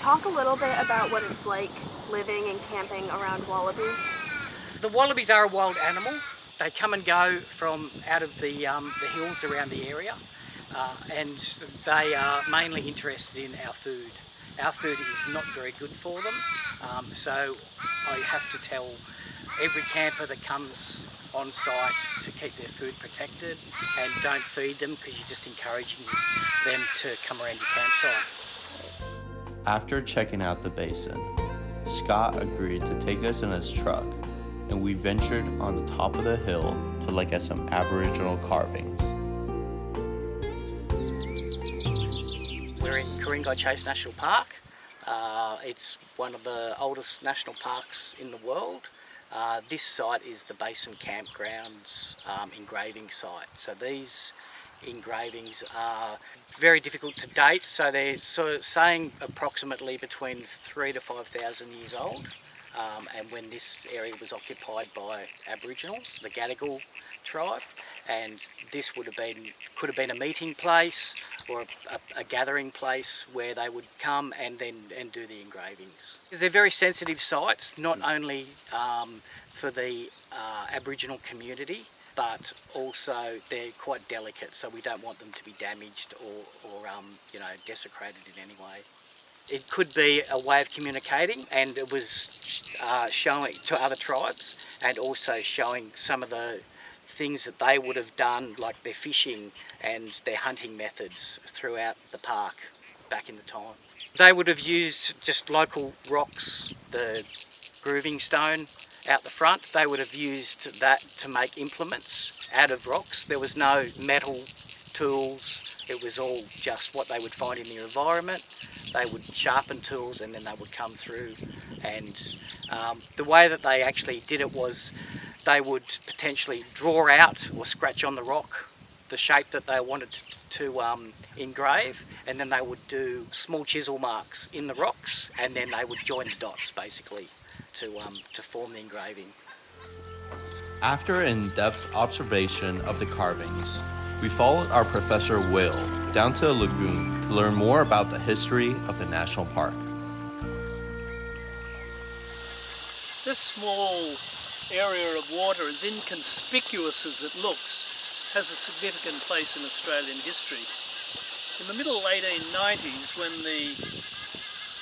talk a little bit about what it's like living and camping around wallabies? The wallabies are a wild animal. They come and go from out of the hills around the area, and they are mainly interested in our food. Our food is not very good for them, so I have to tell every camper that comes on site to keep their food protected and don't feed them, because you're just encouraging them to come around your campsite. After checking out the basin, Scott agreed to take us in his truck, and we ventured on the top of the hill to look at some Aboriginal carvings. We're in Ku-ring-gai Chase National Park. It's one of the oldest national parks in the world. This site is the Basin Campgrounds engraving site. So these engravings are very difficult to date, so they're sort of saying approximately between 3,000 to 5,000 years old. And when this area was occupied by Aboriginals, the Gadigal tribe, and this could have been a meeting place or a gathering place where they would come and do the engravings. They're very sensitive sites, not only for the Aboriginal community, but also they're quite delicate, so we don't want them to be damaged or desecrated in any way. It could be a way of communicating, and it was showing to other tribes and also showing some of the things that they would have done, like their fishing and their hunting methods throughout the park back in the time. They would have used just local rocks, the grooving stone out the front. They would have used that to make implements out of rocks. There was no metal tools. It was all just what they would find in their environment. They would sharpen tools and then they would come through, and the way that they actually did it was they would potentially draw out or scratch on the rock the shape that they wanted to engrave, and then they would do small chisel marks in the rocks, and then they would join the dots basically to form the engraving. After in-depth observation of the carvings, we followed our Professor Will down to a lagoon to learn more about the history of the national park. This small area of water, as inconspicuous as it looks, has a significant place in Australian history. In the middle 1890s, when the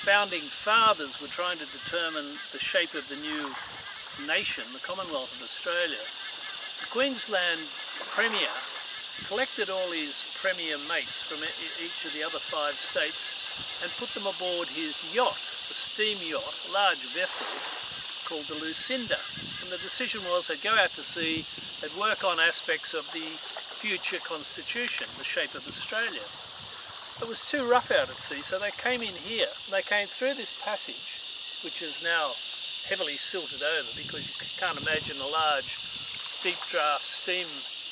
founding fathers were trying to determine the shape of the new nation, the Commonwealth of Australia, the Queensland Premier collected all his Premier mates from each of the other 5 states and put them aboard his yacht, a steam yacht, a large vessel called the Lucinda. And the decision was they'd go out to sea, they'd work on aspects of the future constitution, the shape of Australia. It was too rough out at sea, so they came in here. They came through this passage, which is now heavily silted over because you can't imagine a large deep draft steam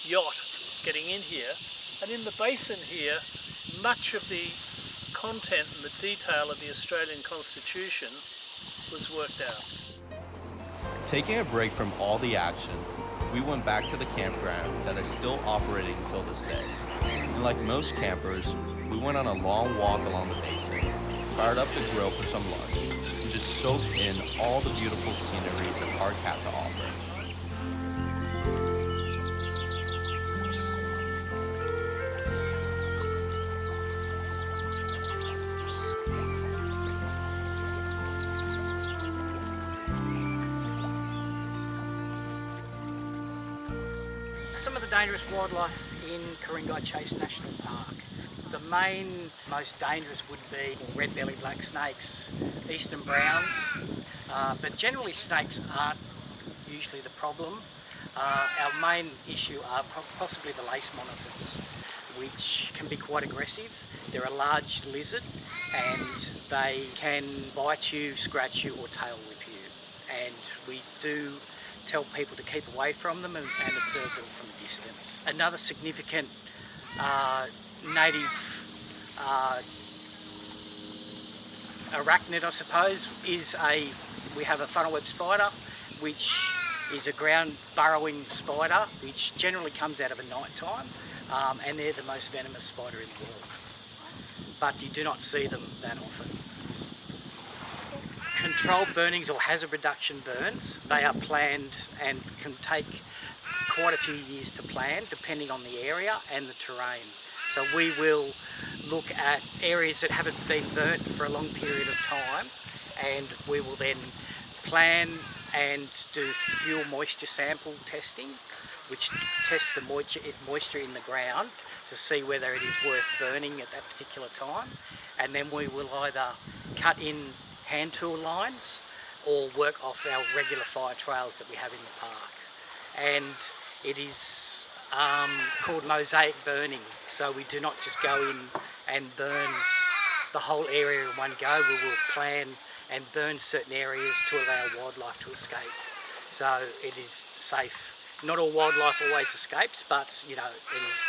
yacht getting in here. And in the basin here, much of the content and the detail of the Australian Constitution was worked out. Taking a break from all the action, we went back to the campground that is still operating till this day. And like most campers, we went on a long walk along the basin, fired up the grill for some lunch, and just soaked in all the beautiful scenery the park had to offer. Some of the dangerous wildlife in Ku-ring-gai Chase National Park. The main, most dangerous would be red-bellied black snakes, eastern browns, but generally snakes aren't usually the problem. Our main issue are possibly the lace monitors, which can be quite aggressive. They're a large lizard and they can bite you, scratch you or tail whip you. And we do tell people to keep away from them and observe them from a distance. Another significant native arachnid, I suppose, is we have a funnel web spider, which is a ground burrowing spider, which generally comes out of a night time, and they're the most venomous spider in the world. But you do not see them that often. controlled burnings or hazard reduction burns, they are planned and can take quite a few years to plan depending on the area and the terrain. So we will look at areas that haven't been burnt for a long period of time, and we will then plan and do fuel moisture sample testing, which tests the moisture in the ground to see whether it is worth burning at that particular time. And then we will either cut in hand tool lines or work off our regular fire trails that we have in the park. And it is called mosaic burning, so we do not just go in and burn the whole area in one go. We will plan and burn certain areas to allow wildlife to escape. So it is safe. Not all wildlife always escapes, but you know, it is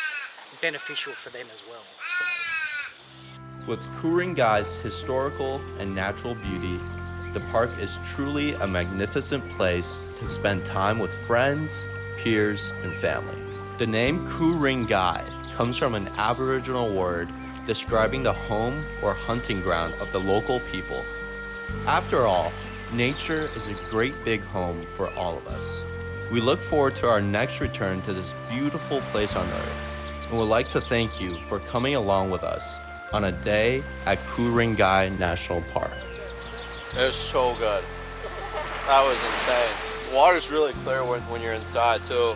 beneficial for them as well. So. With Ku-ring-gai's historical and natural beauty, the park is truly a magnificent place to spend time with friends, peers, and family. The name Ku-ring-gai comes from an Aboriginal word describing the home or hunting ground of the local people. After all, nature is a great big home for all of us. We look forward to our next return to this beautiful place on Earth, and would like to thank you for coming along with us on a day at Ku-ring-gai National Park. It was so good. That was insane. Water's really clear when you're inside too.